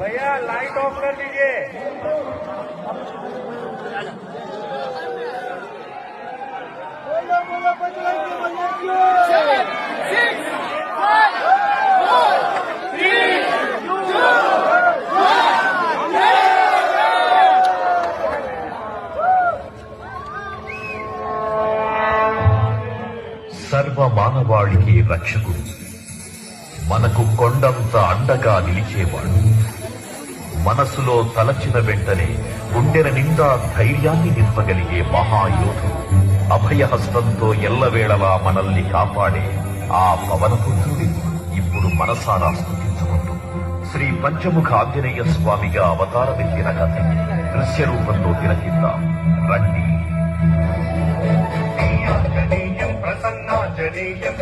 भैया light of कर दीजिए। बोलो बजरंगी बली की। 7, 6, 5, 4, 3, 2, 1। సర్వ మానవాళికి రక్షకుడు, మనకు కొండంత అండగా నిలిచేవాడు, మనసులో తలచిన వెంటనే గుండెల నిండా ధైర్యాన్ని నింపగలిగే మహాయోధుడు, అభయహస్తంతో ఎల్లవేళలా మనల్ని కాపాడే ఆ పవనపుత్రుడి ఇప్పుడు మనసారా స్తుతించుకుంటూ శ్రీ పంచముఖ ఆంజనేయ స్వామిగా అవతారమెత్తిన కథ దృశ్య రూపంలో తిలకిద్దాం రండి. ప్రసన్నాంజనేయం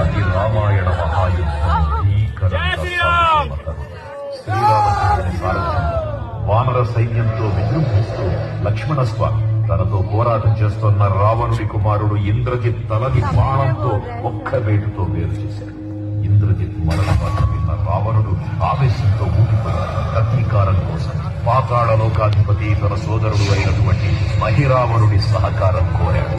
అది రామాయణ మహాయుద్ధం. శ్రీరామచంద్రుని సారథ్యం వానర సైన్యంతో విజృంభిస్తూ లక్ష్మణస్వామి తనతో పోరాటం చేస్తున్న రావణుడి కుమారుడు ఇంద్రజిత్ తలని బాణంతో ఒక్క వేటుతో వేరు చేశాడు. ఇంద్రజిత్ మరణ వార్త విన్న రావణుడు ఆవేశంతో ఊగిపోయాడు. ప్రతీకారం కోసం పాతాళ లోకాధిపతి తన సోదరుడు అయినటువంటి మహిరావణుడి సహకారం కోరాడు.